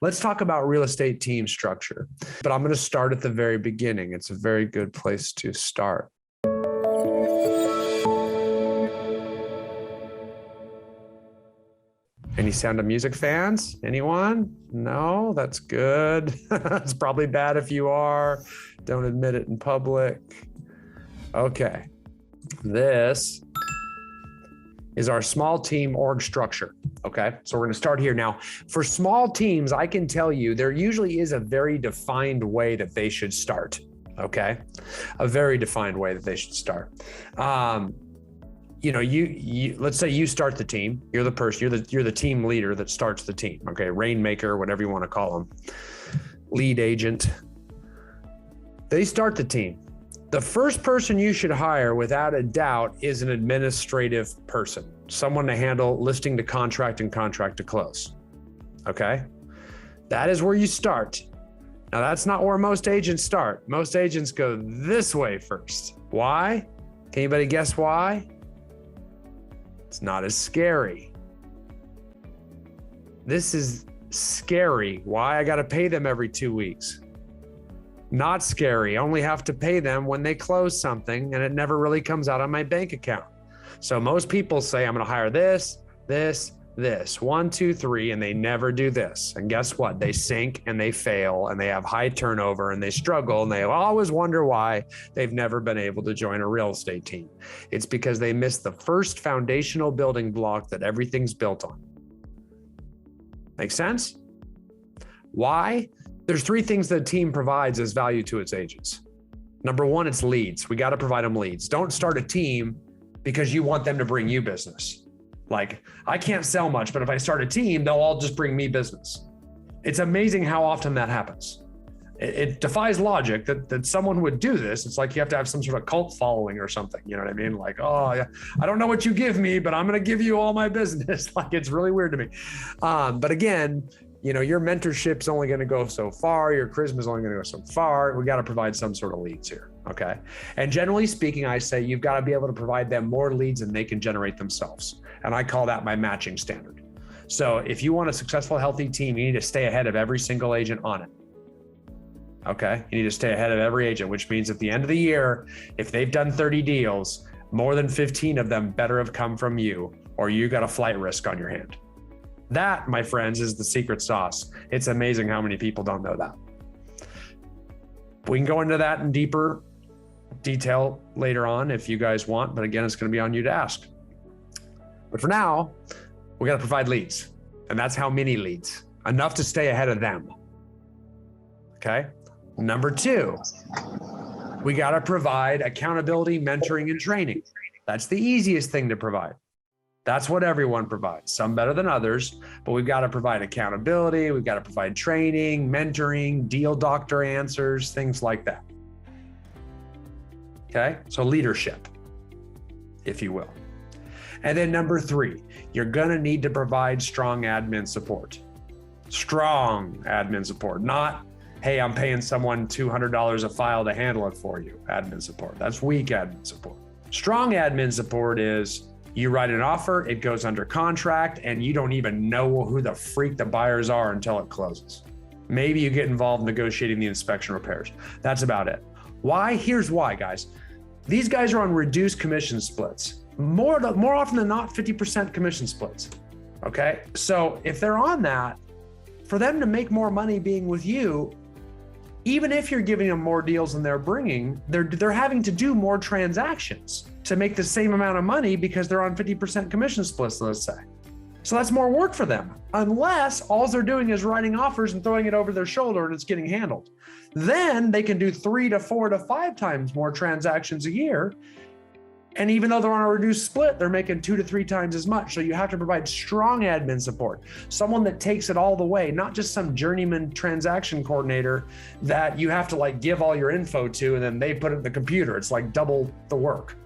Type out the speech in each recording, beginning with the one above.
Let's talk about real estate team structure, but I'm going to start at the very beginning. It's a very good place to start. Any Sound of Music fans? Anyone? No, that's good. It's probably bad if you are. Don't admit it in public. Okay. This is our small team org structure. Okay, so we're going to start here. Now, for small teams, I can tell you there usually is a very defined way that they should start. Okay, a very defined way that they should start. You know, let's say you start the team. You're the person. You're the team leader that starts the team. Okay, rainmaker, whatever you want to call them, lead agent. They start the team. The first person you should hire, without a doubt, is an administrative person, someone to handle listing to contract and contract to close. Okay, that is where you start. Now, that's not where most agents start. Most agents go this way first. Why? Can anybody guess why? It's not as scary. This is scary. Why? I got to pay them every 2 weeks. Not scary. I only have to pay them when they close something, and it never really comes out on my bank account. So most people say, I'm going to hire this, 1, 2, 3, and they never do this. And guess what? They sink and they fail and they have high turnover and they struggle and they always wonder why they've never been able to join a real estate team. It's because they missed the first foundational building block that everything's built on. Make sense? Why? There's 3 things that a team provides as value to its agents. Number 1, it's leads. We got to provide them leads. Don't start a team because you want them to bring you business. Like, I can't sell much, but if I start a team, they'll all just bring me business. It's amazing how often that happens. It defies logic that someone would do this. It's like you have to have some sort of cult following or something. You know what I mean? Like, oh yeah, I don't know what you give me, but I'm going to give you all my business. Like, it's really weird to me. But again, you know, your mentorship's only going to go so far. Your charisma is only going to go so far. We got to provide some sort of leads here. Okay. And generally speaking, I say you've got to be able to provide them more leads than they can generate themselves. And I call that my matching standard. So if you want a successful, healthy team, you need to stay ahead of every single agent on it. Okay. You need to stay ahead of every agent, which means at the end of the year, if they've done 30 deals, more than 15 of them better have come from you, or you got a flight risk on your hand. That, my friends, is the secret sauce. It's amazing how many people don't know that. We can go into that in deeper detail later on if you guys want, but again, it's going to be on you to ask. But for now, we got to provide leads, and that's how many leads, enough to stay ahead of them. Okay. Number 2, we got to provide accountability, mentoring, and training. That's the easiest thing to provide. That's what everyone provides, some better than others, but we've got to provide accountability. We've got to provide training, mentoring, deal doctor answers, things like that. Okay, so leadership, if you will. And then number 3, you're going to need to provide strong admin support. Strong admin support, not, hey, I'm paying someone $200 a file to handle it for you. Admin support, that's weak admin support. Strong admin support is, you write an offer, it goes under contract, and you don't even know who the freak the buyers are until it closes. Maybe you get involved negotiating the inspection repairs. That's about it. Why? Here's why, guys. These guys are on reduced commission splits. More often than not, 50% commission splits. Okay? So if they're on that, for them to make more money being with you, even if you're giving them more deals than they're bringing, they're having to do more transactions to make the same amount of money because they're on 50% commission splits, let's say. So that's more work for them, unless all they're doing is writing offers and throwing it over their shoulder and it's getting handled. Then they can do 3 to 4 to 5 times more transactions a year. And even though they're on a reduced split, they're making 2 to 3 times as much. So you have to provide strong admin support, someone that takes it all the way, not just some journeyman transaction coordinator that you have to like give all your info to and then they put it in the computer. It's like double the work.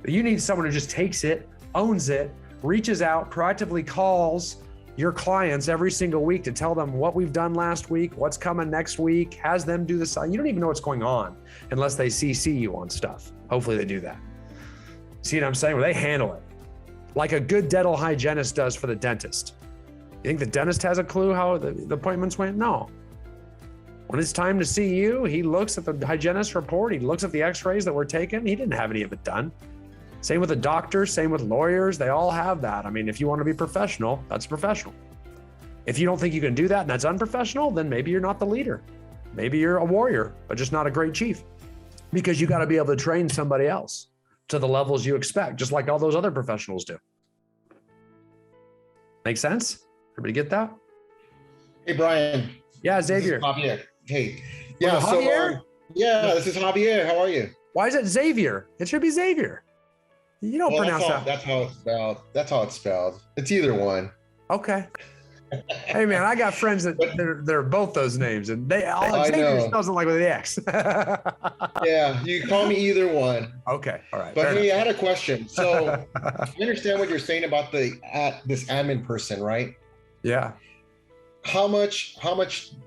You need someone who just takes it, owns it, reaches out, proactively calls your clients every single week to tell them what we've done last week, what's coming next week, has them do this. You don't even know what's going on unless they CC you on stuff. Hopefully they do that. See what I'm saying? Where they handle it like a good dental hygienist does for the dentist. You think the dentist has a clue how the appointments went? No. When it's time to see you, he looks at the hygienist report. He looks at the x-rays that were taken. He didn't have any of it done. Same with the doctors, same with lawyers. They all have that. I mean, if you want to be professional, that's professional. If you don't think you can do that and that's unprofessional, then maybe you're not the leader. Maybe you're a warrior, but just not a great chief, because you got to be able to train somebody else to the levels you expect, just like all those other professionals do. Make sense? Everybody get that? Hey, Brian. Yeah, Xavier. Javier. Hey. Yeah, Javier? This is Javier. How are you? Why is it Xavier? It should be Xavier. You don't pronounce that. That's how it's spelled. That's how it's spelled. It's either one. Okay. Hey man, I got friends that they're both those names, and Xavier spells it like with the X. Yeah, you can call me either one. Okay, all right. But hey, I had a question. So I understand what you're saying about this admin person, right? Yeah. How much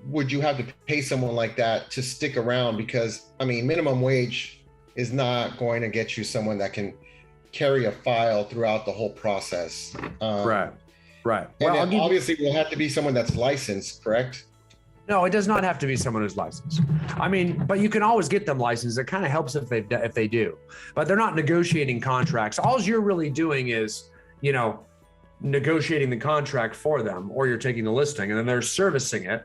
would you have to pay someone like that to stick around? Because I mean, minimum wage is not going to get you someone that can carry a file throughout the whole process. Right. Well, and obviously will have to be someone that's licensed, correct? No, it does not have to be someone who's licensed. I mean, but you can always get them licensed. It kind of helps if they do, but they're not negotiating contracts. All you're really doing is, negotiating the contract for them, or you're taking the listing and then they're servicing it.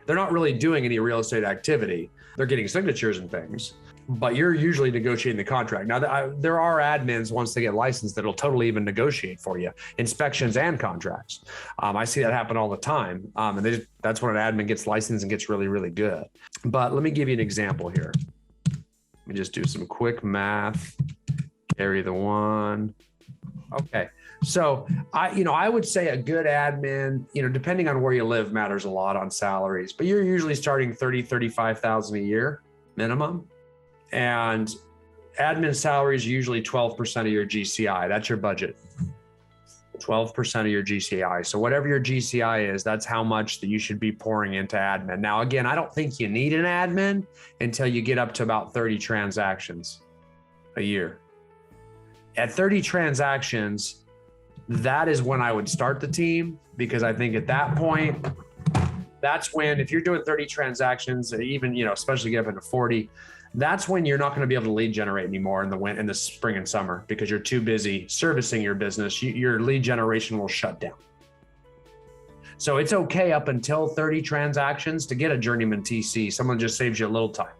They're not really doing any real estate activity. They're getting signatures and things, but you're usually negotiating the contract. Now, there are admins, once they get licensed, that'll totally even negotiate for you inspections and contracts. I see that happen all the time. And that's when an admin gets licensed and gets really, really good. But let me give you an example here. Let me just do some quick math. Carry the one. Okay. So I would say a good admin, depending on where you live, matters a lot on salaries, but you're usually starting 30, 35,000 a year minimum. And admin salaries are usually 12% of your GCI. That's your budget. 12% of your GCI. So whatever your GCI is, that's how much that you should be pouring into admin. Now, again, I don't think you need an admin until you get up to about 30 transactions a year. At 30 transactions, that is when I would start the team, because I think at that point, that's when, if you're doing 30 transactions, even, especially get up into 40, that's when you're not going to be able to lead generate anymore in the spring and summer, because you're too busy servicing your business. Your lead generation will shut down. So it's okay up until 30 transactions to get a journeyman TC. Someone just saves you a little time.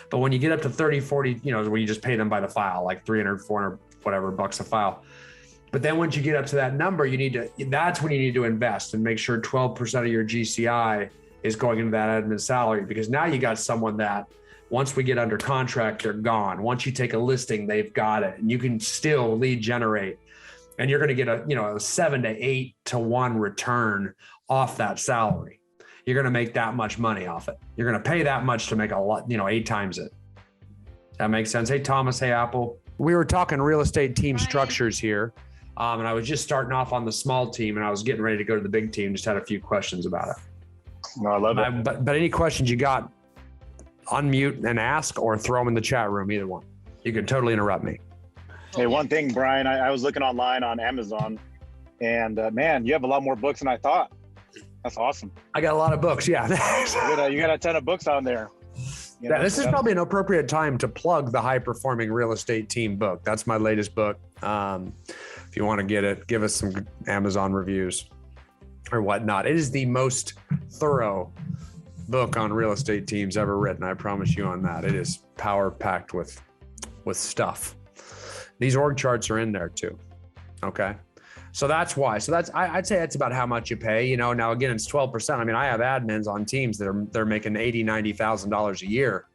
But when you get up to 30, 40, where you just pay them by the file, like 300, 400, whatever bucks a file. But then once you get up to that number, that's when you need to invest and make sure 12% of your GCI is going into that admin salary, because now you got someone that once we get under contract, they're gone. Once you take a listing, they've got it, and you can still lead generate, and you're going to get a 7 to 8 to 1 return off that salary. You're going to make that much money off it. You're going to pay that much to make a lot, 8 times it. That makes sense. Hey, Thomas. Hey, Apple. We were talking real estate team structures here. And I was just starting off on the small team, and I was getting ready to go to the big team. Just had a few questions about it. No, I love it. But any questions you got, unmute and ask, or throw them in the chat room, either one. You can totally interrupt me. Hey, one thing, Brian, I was looking online on Amazon, and man, you have a lot more books than I thought. That's awesome. I got a lot of books, yeah. You got a ton of books on there. This is probably an appropriate time to plug the High Performing Real Estate Team book. That's my latest book. If you want to get it, give us some Amazon reviews or whatnot. It is the most thorough book on real estate teams ever written. I promise you on that. It is power packed with stuff. These org charts are in there too. Okay. So that's why. So I'd say that's about how much you pay. Now again, it's 12%. I mean, I have admins on teams that they're making $80,000, $90,000 a year,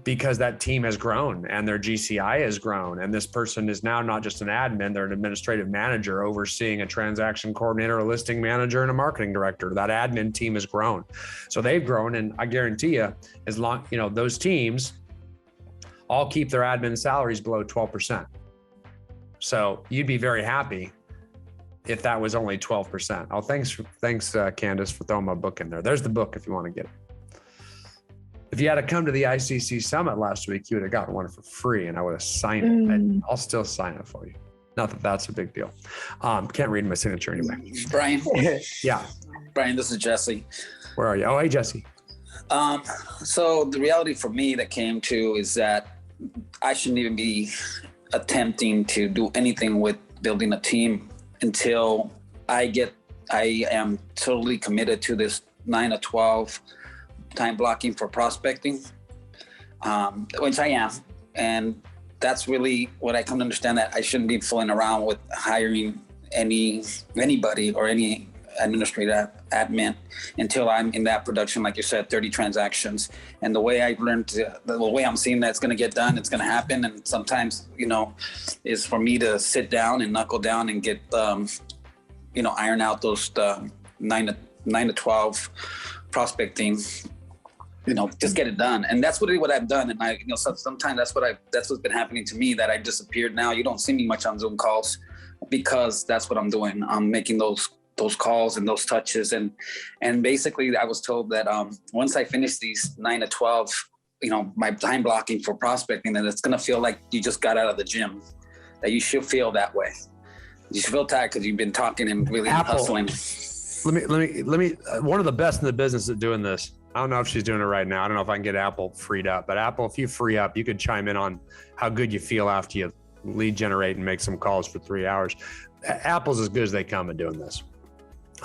because that team has grown and their GCI has grown. And this person is now not just an admin, they're an administrative manager overseeing a transaction coordinator, a listing manager, and a marketing director. That admin team has grown. So they've grown. And I guarantee you, as long, those teams all keep their admin salaries below 12%. So you'd be very happy if that was only 12%. Oh, thanks, Candace, for throwing my book in there. There's the book if you want to get it. If you had to come to the ICC Summit last week, you would have gotten one for free, and I would have signed it. I'll still sign it for you. Not that that's a big deal. Can't read my signature anyway. Brian. Yeah. Brian, this is Jesse. Where are you? Oh, hey, Jesse. So the reality for me that came to is that I shouldn't even be attempting to do anything with building a team until I am totally committed to this 9 to 12 time blocking for prospecting, which I am. And that's really what I come to understand, that I shouldn't be fooling around with hiring anybody or any administrative admin until I'm in that production, like you said, 30 transactions. And the way I've learned the way I'm seeing that it's going to get done, it's going to happen. And sometimes, is for me to sit down and knuckle down and get, iron out those 9 to 12 prospecting, just get it done. And that's really what I've done. And sometimes that's what's been happening to me, that I disappeared. Now you don't see me much on Zoom calls because that's what I'm doing. I'm making those calls and those touches. And basically I was told that once I finish these 9 to 12, my time blocking for prospecting, that it's going to feel like you just got out of the gym, that you should feel that way. You should feel tired because you've been talking and really hustling. Let me, one of the best in the business at doing this. I don't know if she's doing it right now. I don't know if I can get Apple freed up, but Apple, if you free up, you could chime in on how good you feel after you lead generate and make some calls for 3 hours. Apple's as good as they come at doing this.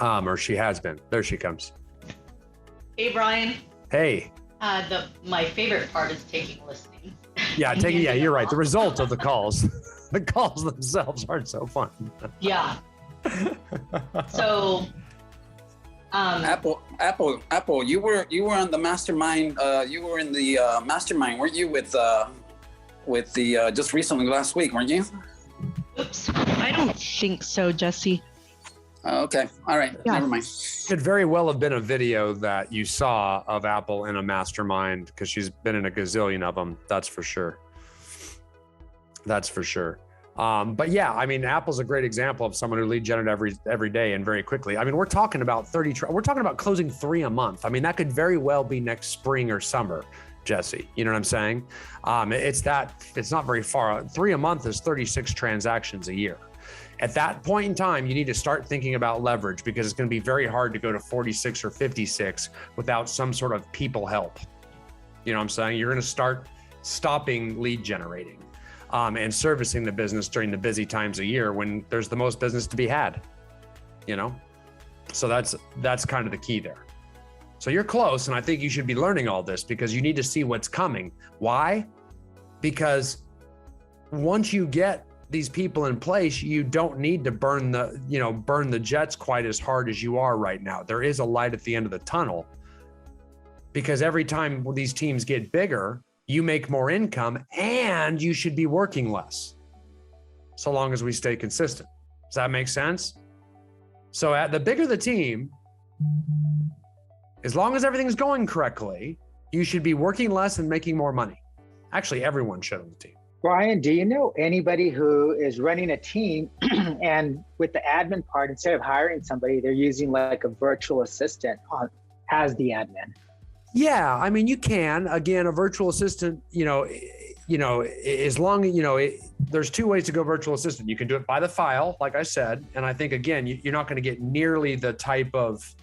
Or she has been. There she comes. Hey, Brian. Hey. My favorite part is taking listening. Yeah, you're right. The result of the calls, the calls themselves aren't so fun. Yeah. So, Apple, you were on the mastermind. You were in the mastermind, weren't you? With the just recently last week, weren't you? Oops. I don't think so, Jesse. Okay. All right. Yeah. Never mind. Could very well have been a video that you saw of Apple in a mastermind, because she's been in a gazillion of them. That's for sure. But yeah, I mean, Apple's a great example of someone who lead generated every day and very quickly. I mean, we're talking about we're talking about closing 3 a month. I mean, that could very well be next spring or summer, Jesse. You know what I'm saying? It's not very far. 3 a month is 36 transactions a year. At that point in time, you need to start thinking about leverage, because it's going to be very hard to go to 46 or 56 without some sort of people help. You know what I'm saying? You're going to start stopping lead generating and servicing the business during the busy times of year when there's the most business to be had, So that's kind of the key there. So you're close, and I think you should be learning all this because you need to see what's coming. Why? Because once you get these people in place, you don't need to burn the jets quite as hard as you are right now. There is a light at the end of the tunnel, because every time these teams get bigger, you make more income and you should be working less, so long as we stay consistent. Does that make sense? So at the bigger the team, as long as everything's going correctly, you should be working less and making more money. Actually, everyone should on the team. Brian, do you know anybody who is running a team and with the admin part, instead of hiring somebody, they're using like a virtual assistant as the admin? Yeah, I mean, you can. Again, a virtual assistant, as long as, there's 2 ways to go virtual assistant. You can do it by the file, like I said. And I think, again, you're not going to get nearly the type of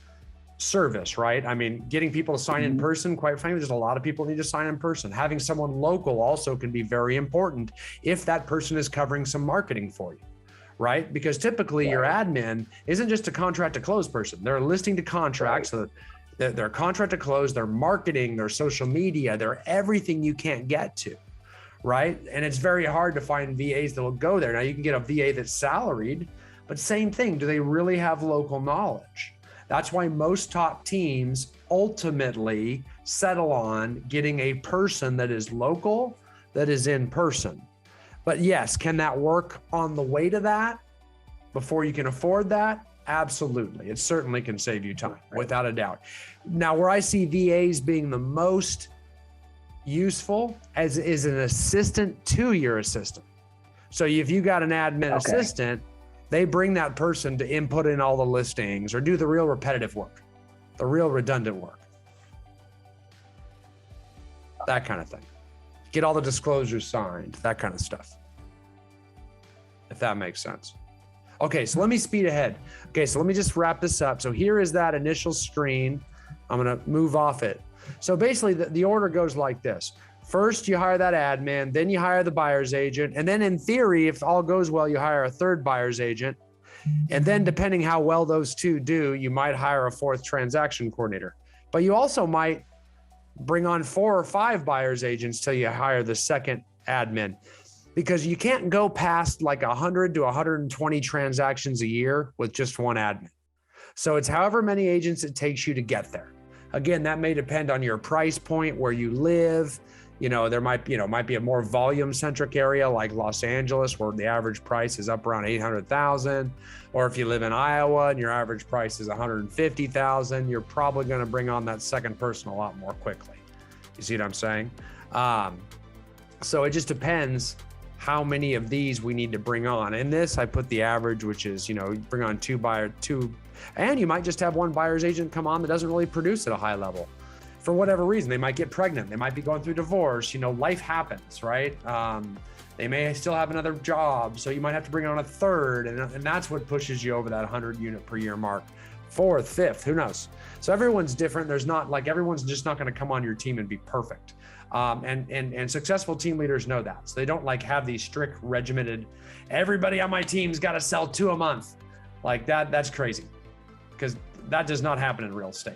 service, right? I mean, getting people to sign in person, quite frankly, there's a lot of people need to sign in person. Having someone local also can be very important if that person is covering some marketing for you, right? Because typically your admin isn't just a contract to close person. They're listing to contract, so they're contract to close, they're marketing, their social media, they're everything you can't get to, right? And it's very hard to find VAs that will go there. Now you can get a VA that's salaried, but same thing, do they really have local knowledge? That's why most top teams ultimately settle on getting a person that is local, that is in person. But yes, can that work on the way to that before you can afford that? Absolutely. It certainly can save you time, without a doubt. Now, where I see VAs being the most useful is an assistant to your assistant. So if you got an admin assistant, they bring that person to input in all the listings or do the real repetitive work, the real redundant work, that kind of thing. Get all the disclosures signed, that kind of stuff. if that makes sense. Okay, so let me speed ahead. Okay, so let me just wrap this up. So here is that initial screen. I'm gonna move off it. So basically the order goes like this. First, you hire that admin, then you hire the buyer's agent. And then in theory, if all goes well, you hire a third buyer's agent. And then depending how well those two do, you might hire a fourth transaction coordinator. But you also might bring on 4 or 5 buyer's agents till you hire the second admin, because you can't go past like 100 to 120 transactions a year with just one admin. So it's however many agents it takes you to get there. Again, that may depend on your price point, where you live. You know, there might be a more volume centric area like Los Angeles, where the average price is up around 800,000. Or if you live in Iowa and your average price is 150,000, you're probably going to bring on that second person a lot more quickly. You see what I'm saying? So it just depends how many of these we need to bring on. In this, I put the average, which is, you know, you bring on 2, and you might just have 1 buyer's agent come on that doesn't really produce at a high level. For whatever reason, they might get pregnant. They might be going through divorce. You know, life happens, right? They may still have another job. So you might have to bring on a third. And that's what pushes you over that 100 unit per year mark. 4th, 5th, who knows? So everyone's different. There's not like, everyone's just not going to come on your team and be perfect. And successful team leaders know that. So they don't like have these strict regimented, everybody on my team's got to sell 2 a month. Like that's crazy, because that does not happen in real estate.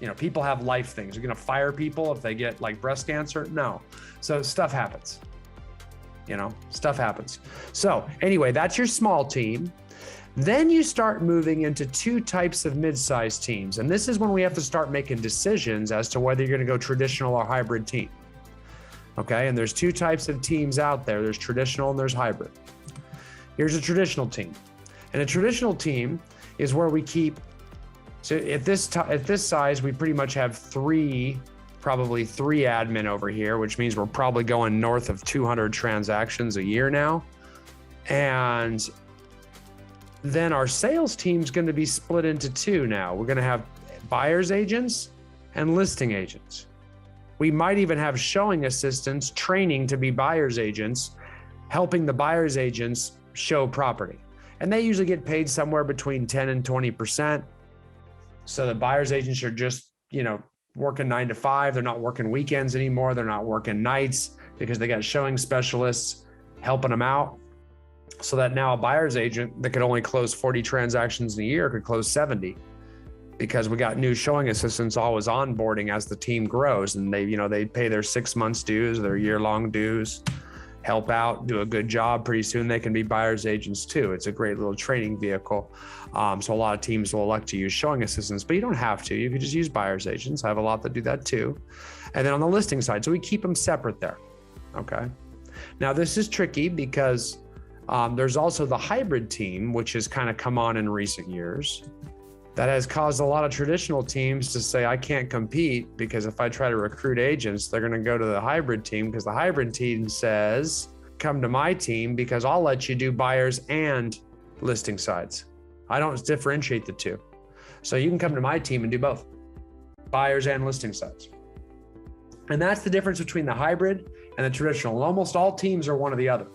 You know, people have life things. You're going to fire people if they get like breast cancer? No. So stuff happens. You know, stuff happens. So anyway, that's your small team. Then you start moving into 2 types of mid-sized teams. And this is when we have to start making decisions as to whether you're going to go traditional or hybrid team. Okay. And there's 2 types of teams out there. There's traditional and there's hybrid. Here's a traditional team. And a traditional team is where we keep, so at this size, we pretty much have probably 3 admin over here, which means we're probably going north of 200 transactions a year now. And then our sales team's going to be split into 2 now. We're going to have buyer's agents and listing agents. We might even have showing assistants training to be buyer's agents, helping the buyer's agents show property. And they usually get paid somewhere between 10 and 20%. So the buyer's agents are just, you know, working 9 to 5. They're not working weekends anymore. They're not working nights because they got showing specialists helping them out. So that now a buyer's agent that could only close 40 transactions in a year could close 70, because we got new showing assistants always onboarding as the team grows, and they pay their 6 months dues, their year-long dues, help out, do a good job. Pretty soon they can be buyer's agents too. It's a great little training vehicle. So a lot of teams will elect to use showing assistants, but you don't have to. You could just use buyer's agents. I have a lot that do that too. And then on the listing side, so we keep them separate there. Okay. Now this is tricky because there's also the hybrid team, which has kind of come on in recent years. That has caused a lot of traditional teams to say, I can't compete, because if I try to recruit agents, they're going to go to the hybrid team, because the hybrid team says, come to my team because I'll let you do buyers and listing sides. I don't differentiate the 2. So you can come to my team and do both, buyers and listing sides. And that's the difference between the hybrid and the traditional. Almost all teams are one or the other.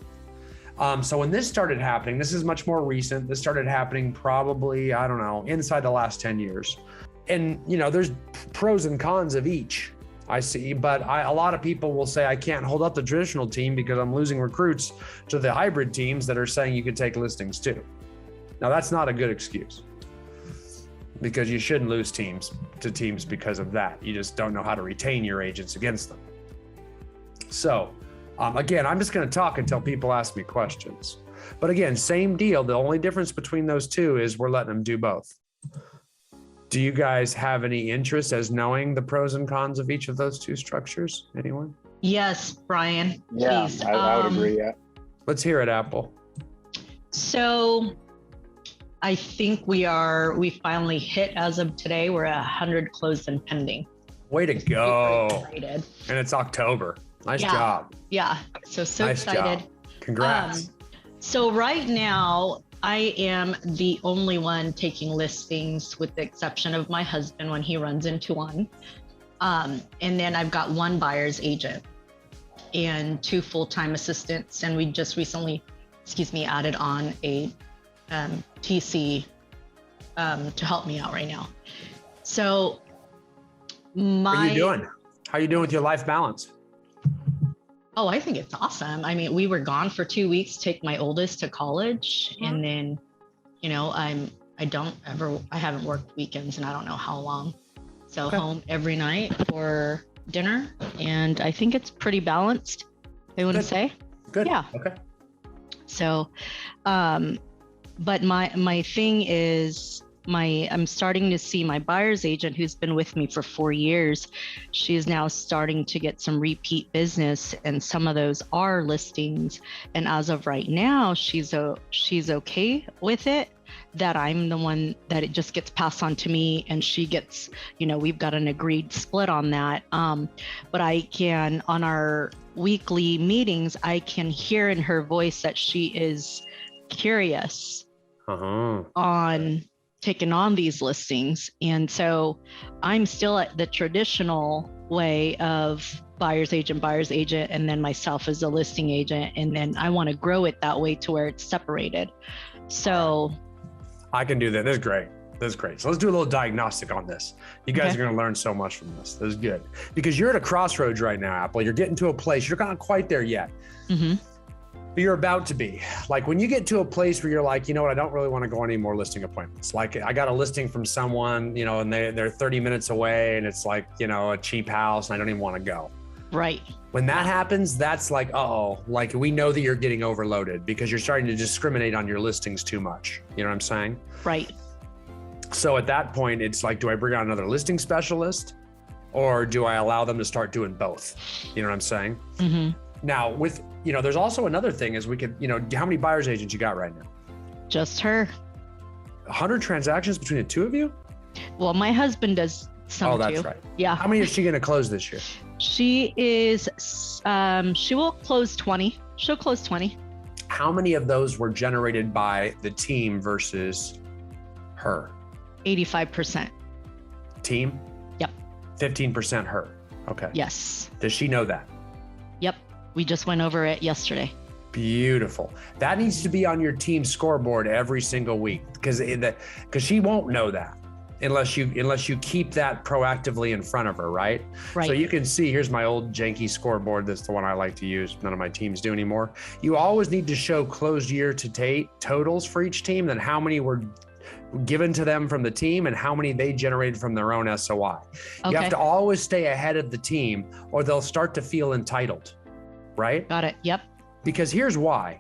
So when this started happening, this is much more recent. This started happening probably, I don't know, inside the last 10 years. And, you know, there's pros and cons of each, I see. But a lot of people will say, I can't hold up the traditional team because I'm losing recruits to the hybrid teams that are saying you could take listings too. Now, that's not a good excuse, because you shouldn't lose teams to teams because of that. You just don't know how to retain your agents against them. So, again, I'm just going to talk until people ask me questions. But again, same deal. The only difference between those 2 is we're letting them do both. Do you guys have any interest as knowing the pros and cons of each of those 2 structures? Anyone? Yes, Brian. Yeah, Please. I would agree. Yeah. Let's hear it, Apple. So I think we finally hit, as of today, we're at 100 closed and pending. Way to go. Excited. And it's October. Nice job. Yeah. So nice excited. Job. Congrats. So right now, I am the only one taking listings, with the exception of my husband when he runs into one. And then I've got 1 buyer's agent and 2 full-time assistants. And we just recently added on a TC to help me out right now. So How are you doing? How are you doing with your life balance? Oh, I think it's awesome. I mean, we were gone for 2 weeks, take my oldest to college. And then, you know, I haven't worked weekends and I don't know how long. So home every night for dinner. And I think it's pretty balanced, I wouldn't say. Good. Yeah. Okay. So, but my thing is, I'm starting to see my buyer's agent, who's been with me for 4 years. She is now starting to get some repeat business, and some of those are listings. And as of right now, she's okay with it, that I'm the one that it just gets passed on to me, and she gets, you know, we've got an agreed split on that. But I can, on our weekly meetings, I can hear in her voice that she is curious on taken on these listings. And so I'm still at the traditional way of buyer's agent, and then myself as a listing agent. And then I want to grow it that way to where it's separated. So I can do that. This is great. So let's do a little diagnostic on this. You guys are going to learn so much from this. This is good because you're at a crossroads right now, Apple. You're getting to a place. You're not quite there yet. But you're about to be. Like when you get to a place where you're like, you know what, I don't really want to go on any more listing appointments. Like I got a listing from someone, you know, and they're 30 minutes away and it's like, you know, a cheap house and I don't even want to go. Right. When that happens, that's like, like we know that you're getting overloaded because you're starting to discriminate on your listings too much. You know what I'm saying? Right. So at that point, it's like, do I bring on another listing specialist or do I allow them to start doing both? You know what I'm saying? Now with, you know, there's also another thing is we could, you know, how many buyer's agents you got right now? Just her. 100 transactions between the two of you? Well, my husband does some too. Oh, that's right. Yeah. How many is she going to close this year? She is, she will close 20. She'll close 20. How many of those were generated by the team versus her? 85%. Team? Yep. 15% her. Okay. Yes. Does she know that? Yep. We just went over it yesterday. Beautiful. That needs to be on your team scoreboard every single week because she won't know that unless you keep that proactively in front of her, right? Right. So you can see, here's my old janky scoreboard. That's the one I like to use. None of my teams do anymore. You always need to show closed year to date totals for each team, then how many were given to them from the team and how many they generated from their own SOI. You have to always stay ahead of the team or they'll start to feel entitled. Right? Got it. Yep. Because here's why.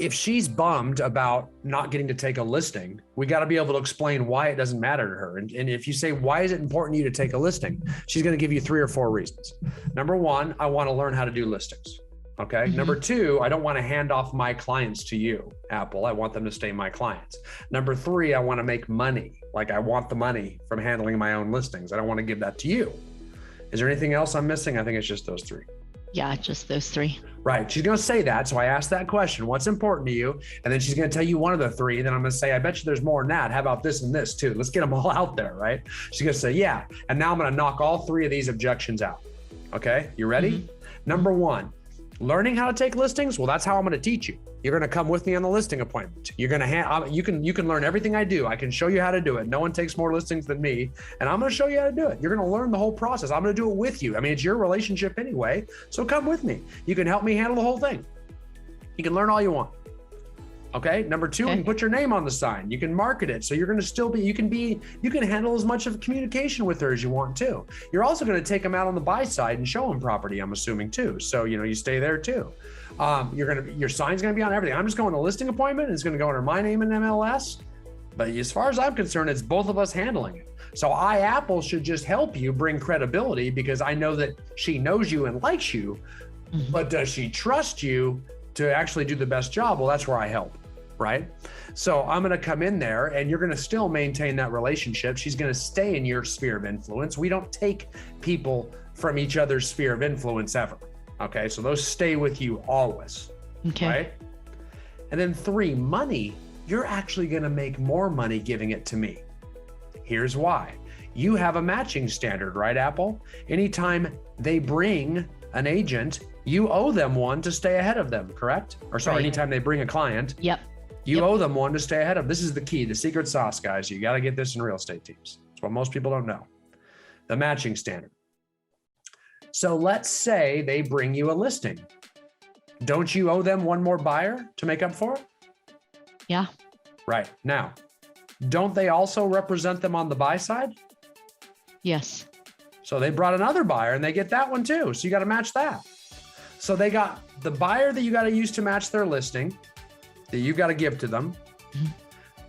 If she's bummed about not getting to take a listing, we got to be able to explain why it doesn't matter to her. And if you say, why is it important to you to take a listing? She's going to give you 3 or 4 reasons. Number 1, I want to learn how to do listings. Okay. Number 2, I don't want to hand off my clients to you, Apple. I want them to stay my clients. Number 3, I want to make money. Like I want the money from handling my own listings. I don't want to give that to you. Is there anything else I'm missing? I think it's just those 3. Yeah, just those 3. Right. She's going to say that. So I asked that question, what's important to you? And then she's going to tell you one of the 3. And then I'm going to say, I bet you there's more than that. How about this and this too? Let's get them all out there. Right. She's going to say, yeah. And now I'm going to knock all 3 of these objections out. Okay. You ready? Number 1, learning how to take listings. Well, that's how I'm going to teach you. You're going to come with me on the listing appointment. You're going to you can learn everything I do. I can show you how to do it. No one takes more listings than me, and I'm going to show you how to do it. You're going to learn the whole process. I'm going to do it with you. I mean, it's your relationship anyway, so come with me. You can help me handle the whole thing. You can learn all you want. Okay. Number 2, you can put your name on the sign. You can market it. So you're going to still be, you can handle as much of communication with her as you want to. You're also going to take them out on the buy side and show them property, I'm assuming too. So, you know, you stay there too. Your sign's going to be on everything. I'm just going to a listing appointment. It's going to go under my name in MLS. But as far as I'm concerned, it's both of us handling it. So Apple should just help you bring credibility because I know that she knows you and likes you, but does she trust you to actually do the best job? Well, that's where I help. Right? So I'm going to come in there and you're going to still maintain that relationship. She's going to stay in your sphere of influence. We don't take people from each other's sphere of influence ever. Okay. So those stay with you always. Okay. Right? And then 3, money. You're actually going to make more money giving it to me. Here's why. You have a matching standard, right, Apple? Anytime they bring an agent you owe them one to stay ahead of them, correct? Or sorry, Right. anytime they bring a client, Yep. you Yep. owe them one to stay ahead of. This is the key, the secret sauce, guys. You got to get this in real estate teams. It's what most people don't know. The matching standard. So let's say they bring you a listing. Don't you owe them one more buyer to make up for it? Yeah. Right. Now, don't they also represent them on the buy side? Yes. So they brought another buyer and they get that one too. So you got to match that. So they got the buyer that you got to use to match their listing that you got to give to them. Mhm.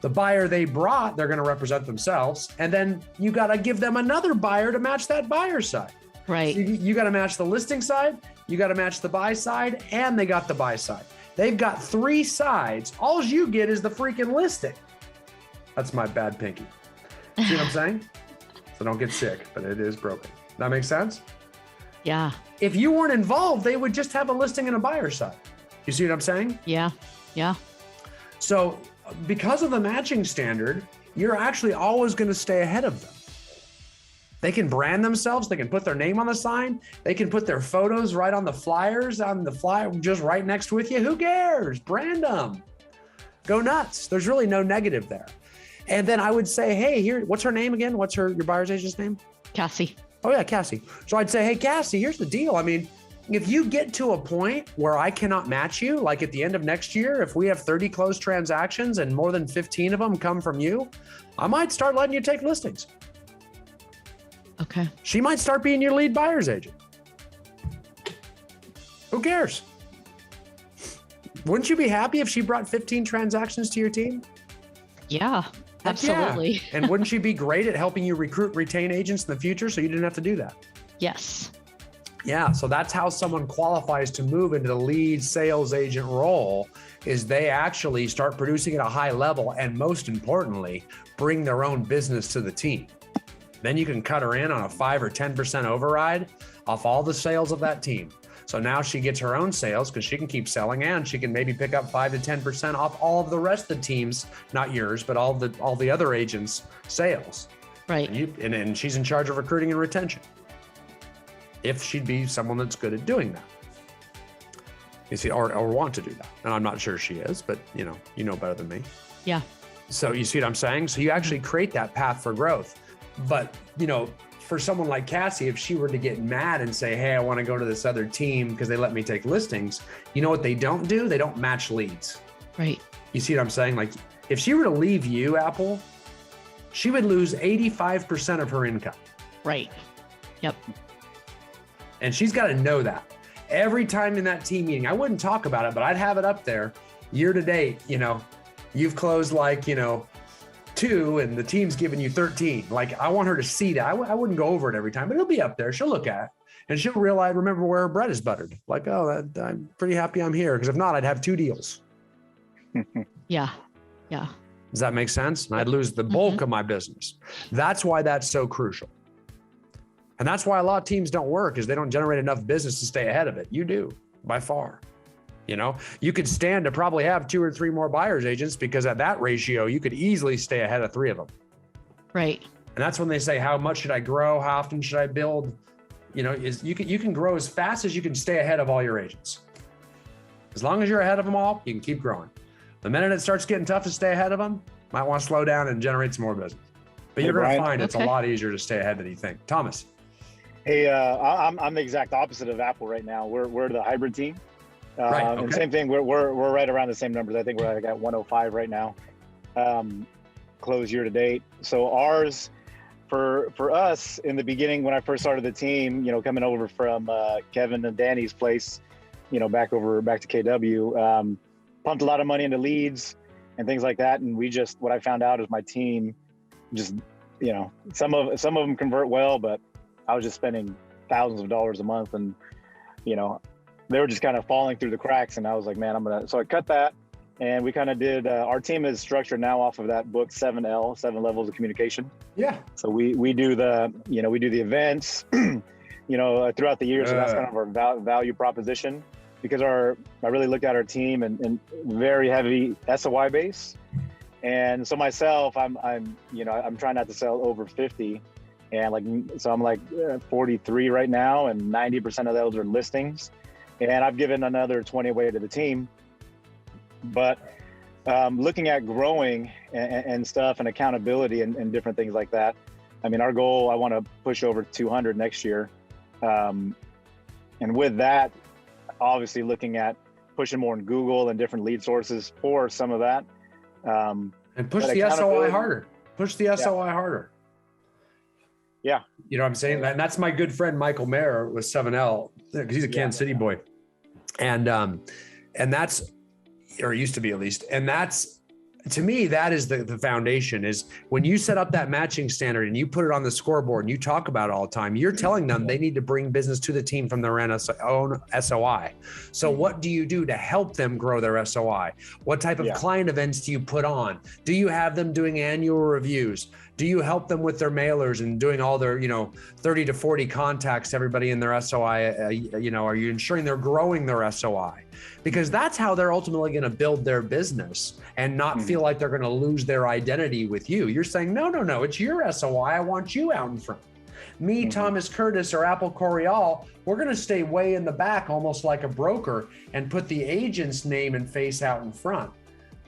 The buyer they brought, they're going to represent themselves. And then you got to give them another buyer to match that buyer side. Right. So you got to match the listing side, you got to match the buy side, and they got the buy side. They've got 3 sides. All you get is the freaking listing. That's my bad pinky. See what I'm saying? So don't get sick, but it is broken. That makes sense? Yeah. If you weren't involved, they would just have a listing and a buyer side. You see what I'm saying? Yeah. Yeah. So because of the matching standard, you're actually always going to stay ahead of them. They can brand themselves. They can put their name on the sign. They can put their photos right on the flyers, on the flyer, just right next with you. Who cares? Brand them. Go nuts. There's really no negative there. And then I would say, hey, here, what's her name again? What's your buyer's agent's name? Cassie. Oh yeah, Cassie. So I'd say, hey, Cassie, here's the deal. I mean, if you get to a point where I cannot match you, like at the end of next year, if we have 30 closed transactions and more than 15 of them come from you, I might start letting you take listings. Okay. She might start being your lead buyer's agent. Who cares? Wouldn't you be happy if she brought 15 transactions to your team? Yeah. Heck yeah. Absolutely. And wouldn't she be great at helping you recruit, retain agents in the future so you didn't have to do that? Yes. Yeah, so that's how someone qualifies to move into the lead sales agent role, is they actually start producing at a high level and most importantly, bring their own business to the team. Then you can cut her in on a 5 or 10% override off all the sales of that team. So now she gets her own sales because she can keep selling and she can maybe pick up 5 to 10% off all of the rest of the teams, not yours, but all the other agents' sales. Right. And she's in charge of recruiting and retention. If she'd be someone that's good at doing that. You see, or want to do that. And I'm not sure she is, but you know better than me. Yeah. So you see what I'm saying? So you actually create that path for growth. But, for someone like Cassie, if she were to get mad and say, hey, I want to go to this other team because they let me take listings, you know what they don't do? They don't match leads. Right. You see what I'm saying? Like if she were to leave you, Apple, she would lose 85% of her income. Right. Yep. And she's got to know that. Every time in that team meeting, I wouldn't talk about it, but I'd have it up there. Year to date, you've closed 2 and the team's giving you 13. Like I want her to see that. I wouldn't go over it every time, but it'll be up there. She'll look at it and she'll remember where her bread is buttered. Like, oh, I'm pretty happy I'm here. Because if not, I'd have 2 deals. Yeah. Yeah. Does that make sense? And I'd lose the bulk of my business. That's why that's so crucial. And that's why a lot of teams don't work, is they don't generate enough business to stay ahead of it. You do, by far. You could stand to probably have 2 or 3 more buyer's agents because at that ratio, you could easily stay ahead of 3 of them. Right. And that's when they say, how much should I grow? How often should I build? You can grow as fast as you can stay ahead of all your agents. As long as you're ahead of them all, you can keep growing. The minute it starts getting tough to stay ahead of them, might want to slow down and generate some more business. But you're going to find it's a lot easier to stay ahead than you think. Thomas. Hey, I'm the exact opposite of Apple right now. We're the hybrid team. Right. Okay. And same thing, we're right around the same numbers. I think we're at 105 right now, close year to date. So ours, for us in the beginning, when I first started the team, coming over from Kevin and Danny's place, back to KW, pumped a lot of money into leads and things like that. And what I found out is my team just, some of them convert well, but I was just spending thousands of dollars a month and, they were just kind of falling through the cracks. And I was like, man, so I cut that. And we kind of did, our team is structured now off of that book, 7L, 7 Levels of Communication. Yeah. So we do the events, throughout the year. So that's kind of our value proposition, because I really looked at our team and very heavy SOI base. And so myself, I'm trying not to sell over 50. And so I'm 43 right now, and 90% of those are listings. and I've given another 20 away to the team. But looking at growing and stuff and accountability and different things like that, I mean, our goal, I want to push over 200 next year. And with that, obviously looking at pushing more in Google and different lead sources for some of that. And push the SOI harder. Push the SOI harder. Yeah. You know what I'm saying? And that's my good friend, Michael Mayer with 7L, because he's a Kansas City boy. And that's, or used to be at least. And that's, to me, that is the foundation, is when you set up that matching standard and you put it on the scoreboard and you talk about it all the time, you're telling them they need to bring business to the team from their own SOI. So what do you do to help them grow their SOI? What type of client events do you put on? Do you have them doing annual reviews? Do you help them with their mailers and doing all their, 30 to 40 contacts to everybody in their SOI? Are you ensuring they're growing their SOI? Because that's how they're ultimately going to build their business and not feel like they're going to lose their identity with you. You're saying, no, it's your SOI. I want you out in front. Me, Thomas Curtis, or Apple Corial, we're going to stay way in the back, almost like a broker, and put the agent's name and face out in front.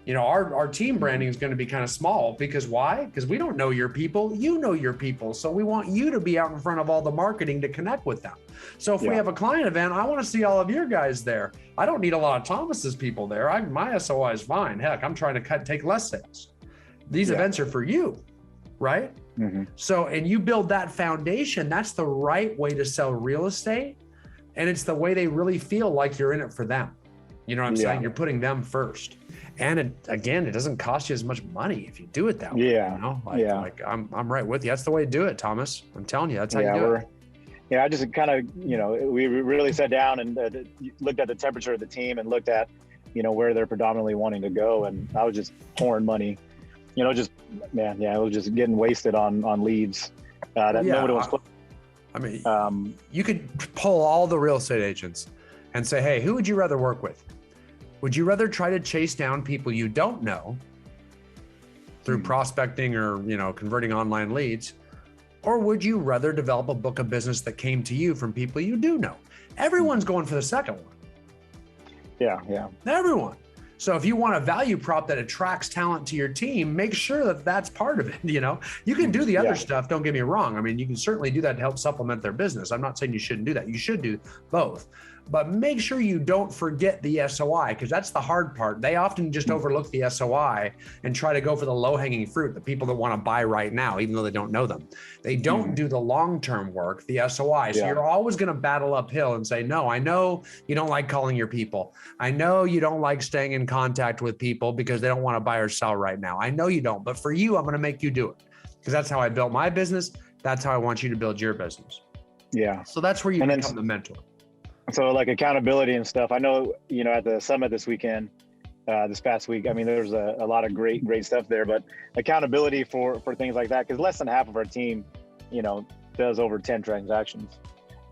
Our team branding is going to be kind of small, because why? Because we don't know your people. You know your people. So we want you to be out in front of all the marketing to connect with them. So if we have a client event, I want to see all of your guys there. I don't need a lot of Thomas's people there. My SOI is fine. Heck, I'm trying to take less sales. These events are for you, right? So, and you build that foundation. That's the right way to sell real estate. And it's the way they really feel like you're in it for them. You know what I'm saying? You're putting them first. And it doesn't cost you as much money if you do it that way. Like I'm right with you. That's the way to do it, Thomas. I'm telling you, that's how you do it. Yeah, I just kind of, we really sat down and looked at the temperature of the team and looked at, where they're predominantly wanting to go. And I was just pouring money, it was just getting wasted on leads that nobody was. I mean, you could poll all the real estate agents and say, hey, who would you rather work with? Would you rather try to chase down people you don't know through prospecting or, converting online leads? Or would you rather develop a book of business that came to you from people you do know? Everyone's going for the second one. Yeah. Everyone. So if you want a value prop that attracts talent to your team, make sure that that's part of it. You can do the other stuff. Don't get me wrong. I mean, you can certainly do that to help supplement their business. I'm not saying you shouldn't do that. You should do both. But make sure you don't forget the SOI, because that's the hard part. They often just overlook the SOI and try to go for the low-hanging fruit, the people that want to buy right now, even though they don't know them. They don't do the long-term work, the SOI. So you're always going to battle uphill and say, no, I know you don't like calling your people. I know you don't like staying in contact with people because they don't want to buy or sell right now. I know you don't, but for you, I'm going to make you do it, because that's how I built my business. That's how I want you to build your business. Yeah. So that's where you become the mentor. So like accountability and stuff, I know, at the summit this weekend, this past week, I mean, there's a lot of great stuff there, but accountability for things like that, because less than half of our team, does over 10 transactions.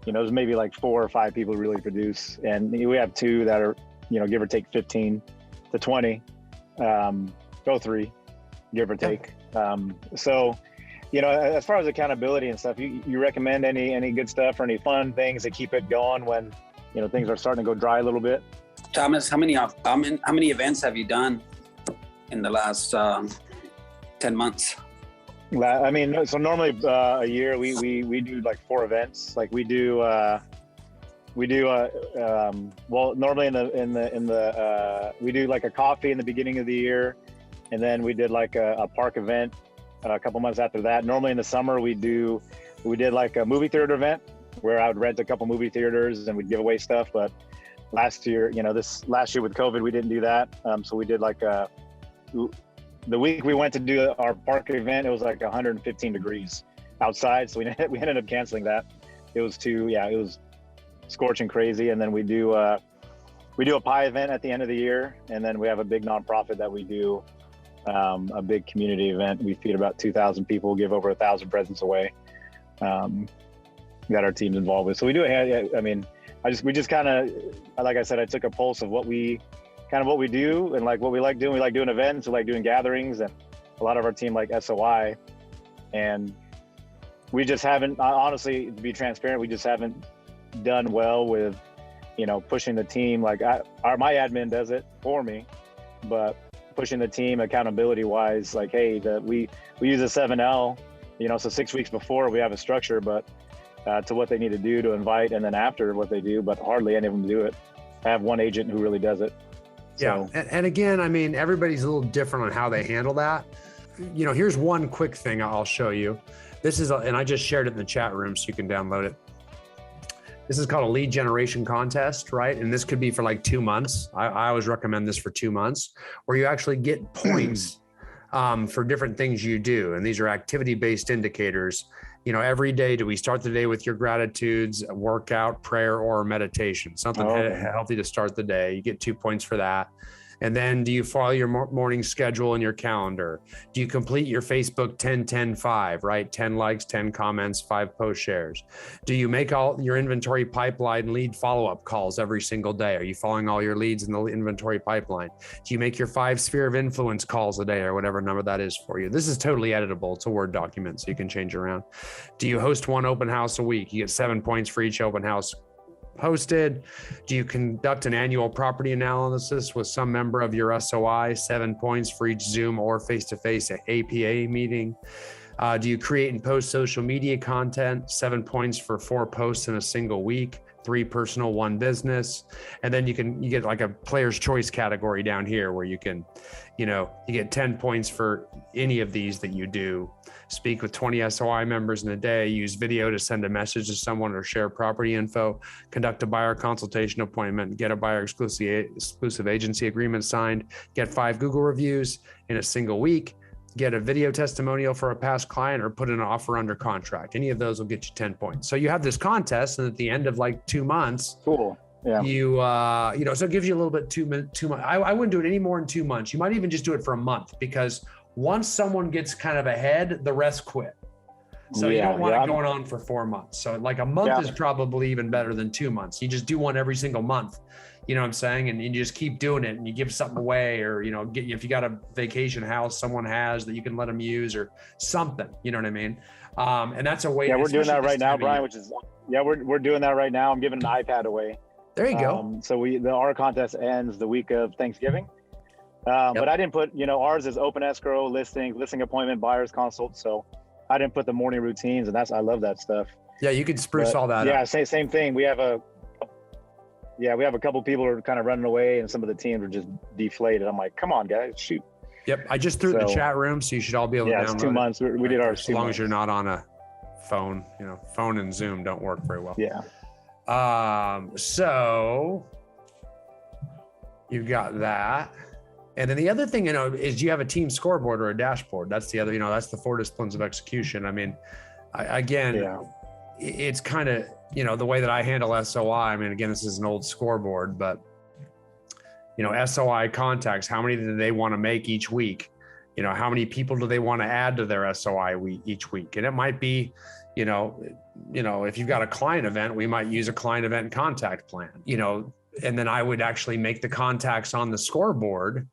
There's maybe like 4 or 5 people who really produce. And we have 2 that are, give or take 15 to 20, go 3, give or take. So, as far as accountability and stuff, you recommend any good stuff or any fun things to keep it going when, things are starting to go dry a little bit? Thomas, how many events have you done in the last 10 months? I mean, so normally a year we do like 4 events. Like we do well, normally in the we do like a coffee in the beginning of the year, and then we did like a park event a couple months after that. Normally in the summer we did like a movie theater event where I would rent a couple movie theaters and we'd give away stuff. But last year, this last year with COVID, we didn't do that. So we did like the week we went to do our park event, it was like 115 degrees outside. So we ended up canceling that. It was it was scorching crazy. And then we do a pie event at the end of the year. And then we have a big nonprofit that we do, a big community event. We feed about 2,000 people, give over 1,000 presents away. That our team's involved with. So we do it. I mean, we just kind of, like I said, I took a pulse of what we do and like what we like doing. We like doing events, we like doing gatherings, and a lot of our team like SOI. And we just haven't, honestly, to be transparent, we just haven't done well with pushing the team, like my admin does it for me, but pushing the team accountability wise, like, hey, we use a 7L, so 6 weeks before we have a structure, but to what they need to do to invite, and then after what they do, but hardly any of them do it. I have one agent who really does it. Yeah. And again, I mean, everybody's a little different on how they handle that. Here's one quick thing I'll show you. This is, and I just shared it in the chat room so you can download it. This is called a lead generation contest, right? And this could be for like 2 months. I always recommend this for 2 months, where you actually get points for different things you do. And these are activity-based indicators. Every day, do we start the day with your gratitudes, workout, prayer, or meditation? Something healthy to start the day. You get 2 points for that. And then do you follow your morning schedule in your calendar? Do you complete your Facebook 10-10-5, right? 10 likes, 10 comments, 5 post shares. Do you make all your inventory pipeline lead follow-up calls every single day? Are you following all your leads in the inventory pipeline? Do you make your 5 sphere of influence calls a day, or whatever number that is for you? This is totally editable. It's a Word document, so you can change around. Do you host 1 open house a week? You get 7 points for each open house hosted. Do you conduct an annual property analysis with some member of your SOI? 7 points for each Zoom or face-to-face APA meeting. Do you create and post social media content? 7 points for 4 posts in a single week. 3 personal, 1 business. And then you get like a player's choice category down here where you can, you get 10 points for any of these that you do. Speak with 20 SOI members in a day, use video to send a message to someone or share property info, conduct a buyer consultation appointment, get a buyer exclusive agency agreement signed, get 5 Google reviews in a single week, get a video testimonial for a past client, or put an offer under contract. Any of those will get you 10 points. So you have this contest, and at the end of like 2 months, cool. Yeah. So it gives you a little bit 2 months. I wouldn't do it any more than 2 months. You might even just do it for a month, because once someone gets kind of ahead, the rest quit. So you don't want it going on for 4 months. So like a month is probably even better than 2 months. You just do one every single month. You know what I'm saying? And you just keep doing it, and you give something away, or, if you got a vacation house someone has that you can let them use, or something, you know what I mean? And that's a way. Yeah, we're doing that right now, Brian, we're doing that right now. I'm giving an iPad away. There you go. So our contest ends the week of Thanksgiving. But I didn't put, ours is open escrow, listing appointment, buyer's consult. So I didn't put the morning routines, and I love that stuff. Yeah, you could spruce all that up. Yeah, same thing. We have a couple people who are kind of running away, and some of the teams are just deflated. I'm like, come on, guys, shoot. Yep, I just threw it in the chat room, so you should all be able to download it. Yeah, it's 2 months. We did ours. As long as you're not on a phone. Phone and Zoom don't work very well. Yeah. So you've got that. And then the other thing, is you have a team scoreboard or a dashboard. That's the other, that's the 4 disciplines of execution. I mean, it's kind of, the way that I handle SOI. I mean, again, this is an old scoreboard, but, SOI contacts, how many do they want to make each week? How many people do they want to add to their SOI each week? And it might be, if you've got a client event, we might use a client event contact plan, and then I would actually make the contacts on the scoreboard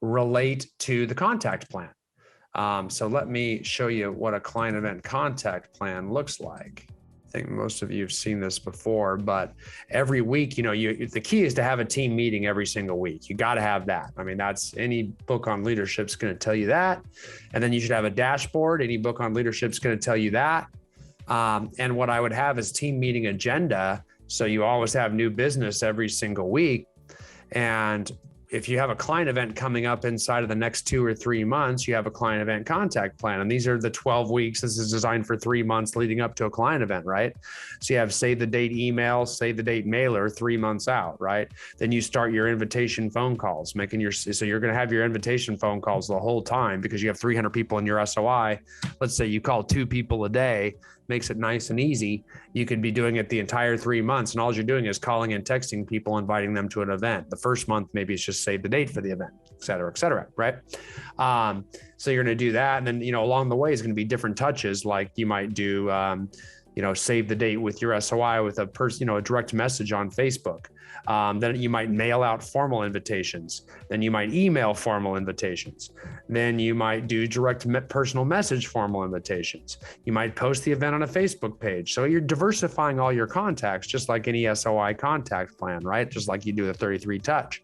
relate to the contact plan. So let me show you what a client event contact plan looks like. I think most of you have seen this before, but every week, the key is to have a team meeting every single week. You got to have that. I mean, that's any book on leadership is going to tell you that. And then you should have a dashboard. Any book on leadership is going to tell you that. And what I would have is team meeting agenda. So you always have new business every single week. And if you have a client event coming up inside of the next 2 or 3 months, you have a client event contact plan. And these are the 12 weeks. This is designed for 3 months leading up to a client event, right? So you have save the date email, save the date mailer 3 months out, right? Then you start your invitation phone calls, so you're going to have your invitation phone calls the whole time because you have 300 people in your SOI. Let's say you call 2 people a day, makes it nice and easy. You could be doing it the entire 3 months, and all you're doing is calling and texting people, inviting them to an event. The first month, maybe it's just save the date for the event, et cetera, right? So you're going to do that. And then, along the way is going to be different touches. Like you might do, save the date with your SOI with a person, a direct message on Facebook. Then you might mail out formal invitations. Then you might email formal invitations. Then you might do direct personal message formal invitations. You might post the event on a Facebook page. So you're diversifying all your contacts, just like any SOI contact plan, right? Just like you do the 33 touch.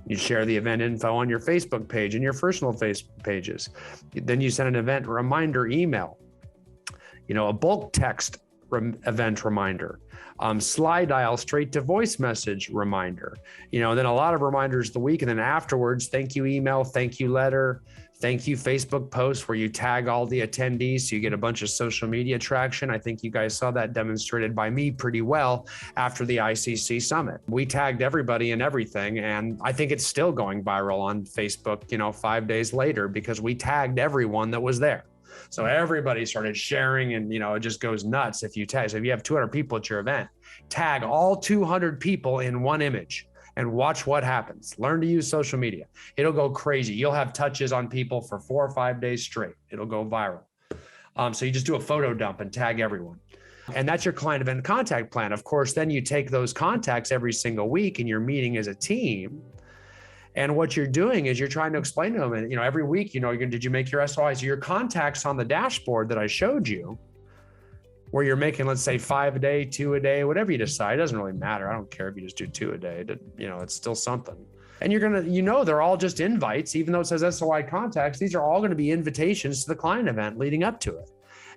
You share the event info on your Facebook page and your personal Facebook pages. Then you send an event reminder email, a bulk text event reminder, slide dial straight to voice message reminder, then a lot of reminders the week. And then afterwards, thank you email, thank you letter, thank you Facebook post where you tag all the attendees. So you get a bunch of social media traction. I think you guys saw that demonstrated by me pretty well after the ICC summit. We tagged everybody and everything. And I think it's still going viral on Facebook, 5 days later, because we tagged everyone that was there. So everybody started sharing, and it just goes nuts if you tag. So if you have 200 people at your event, tag all 200 people in one image and watch what happens. Learn to use social media. It'll go crazy. You'll have touches on people for 4 or 5 days straight. It'll go viral. So you just do a photo dump and tag everyone. And that's your client event contact plan. Of course, then you take those contacts every single week and you're meeting as a team. And what you're doing is you're trying to explain to them, and every week, did you make your SOIs? So your contacts on the dashboard that I showed you, where you're making, let's say 5 a day, 2 a day, whatever you decide, it doesn't really matter. I don't care if you just do 2 a day, it's still something. And you're going to, they're all just invites, even though it says SOI contacts, these are all going to be invitations to the client event leading up to it.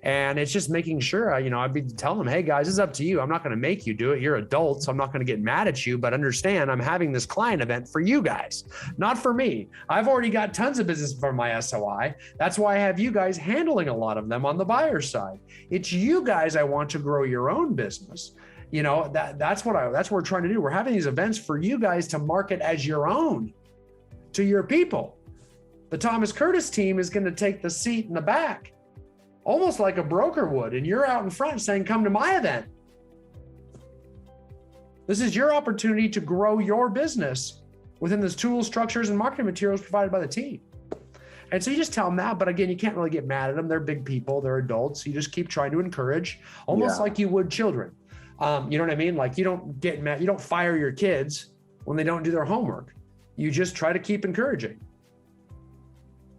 And it's just making sure, I'd be telling them, hey guys, it's up to you. I'm not going to make you do it. You're adults. So I'm not going to get mad at you, but understand I'm having this client event for you guys, not for me. I've already got tons of business for my SOI. That's why I have you guys handling a lot of them on the buyer side. It's you guys I want to grow your own business. That's what we're trying to do. We're having these events for you guys to market as your own to your people. The Thomas Curtis team is going to take the seat in the back, almost like a broker would, and you're out in front saying, come to my event. This is your opportunity to grow your business within the tools, structures, and marketing materials provided by the team. And so you just tell them that, but again, you can't really get mad at them. They're big people, they're adults. You just keep trying to encourage, almost like you would children. You know what I mean? Like you don't get mad, you don't fire your kids when they don't do their homework. You just try to keep encouraging.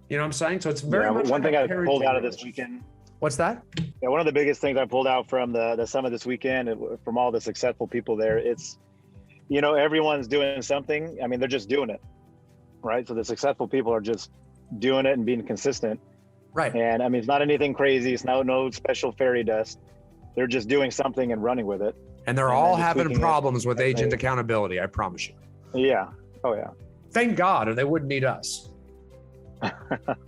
You know what I'm saying? So it's very much one like thing I pulled out of this weekend. What's that? Yeah, one of the biggest things I pulled out from the summit this weekend, from all the successful people there, it's, everyone's doing something. I mean, they're just doing it, right? So the successful people are just doing it and being consistent. Right. And I mean, it's not anything crazy. It's no special fairy dust. They're just doing something and running with it. And they're all having problems with agent accountability, I promise you. Yeah. Oh, yeah. Thank God, or they wouldn't need us.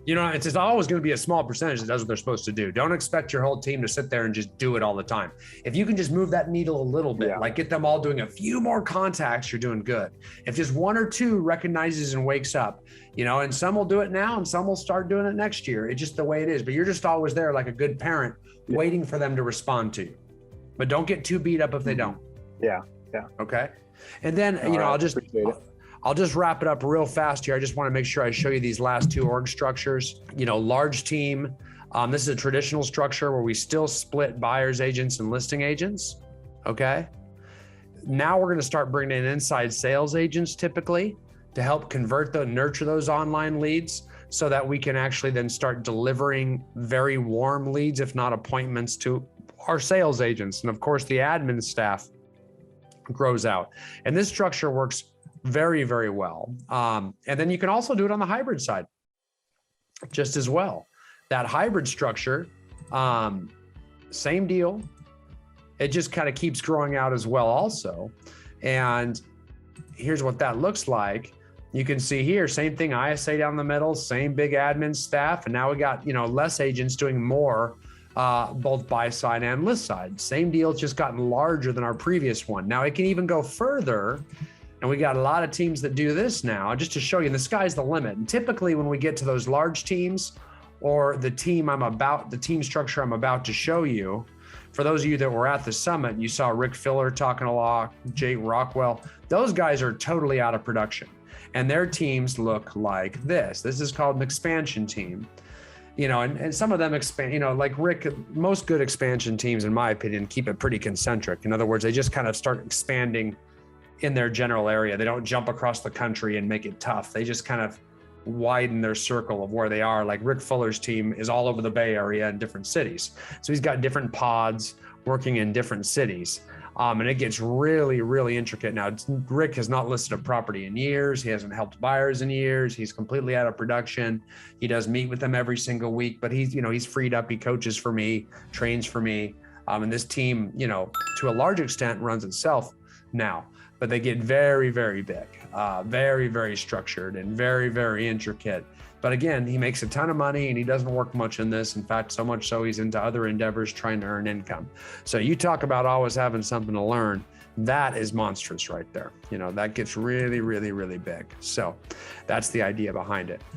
It's just always going to be a small percentage that does what they're supposed to do. Don't expect your whole team to sit there and just do it all the time. If you can just move that needle a little bit, like get them all doing a few more contacts, you're doing good. If just 1 or 2 recognizes and wakes up, and some will do it now and some will start doing it next year. It's just the way it is. But you're just always there like a good parent waiting for them to respond to you. But don't get too beat up if they don't. Yeah. Okay. And then, I'll just wrap it up real fast here. I just want to make sure I show you these last 2 org structures. Large team. This is a traditional structure where we still split buyers agents and listing agents. Okay. Now we're going to start bringing in inside sales agents typically to help nurture those online leads so that we can actually then start delivering very warm leads, if not appointments, to our sales agents. And of course, the admin staff grows out. And this structure works very, very well. And then you can also do it on the hybrid side just as well. That hybrid structure, same deal. It just kind of keeps growing out as well also. And here's what that looks like. You can see here, same thing, ISA down the middle, same big admin staff. And now we got, less agents doing more, both buy side and list side. Same deal, it's just gotten larger than our previous one. Now it can even go further. And we got a lot of teams that do this now, just to show you the sky's the limit. And typically when we get to those large teams or the team structure I'm about to show you, for those of you that were at the summit, you saw Rick Filler talking a lot, Jake Rockwell, those guys are totally out of production. And their teams look like this. This is called an expansion team. and some of them expand, like Rick, most good expansion teams, in my opinion, keep it pretty concentric. In other words, they just kind of start expanding in their general area. They don't jump across the country and make it tough. They just kind of widen their circle of where they are. Like Rick Fuller's team is all over the Bay Area in different cities. So he's got different pods working in different cities. And it gets really, really intricate. Now, Rick has not listed a property in years. He hasn't helped buyers in years. He's completely out of production. He does meet with them every single week, but he's freed up. He coaches for me, trains for me. And this team, to a large extent runs itself now, but they get very, very big, very, very structured and very, very intricate. But again, he makes a ton of money and he doesn't work much in this. In fact, so much so he's into other endeavors trying to earn income. So you talk about always having something to learn. That is monstrous right there. That gets really, really, really big. So that's the idea behind it.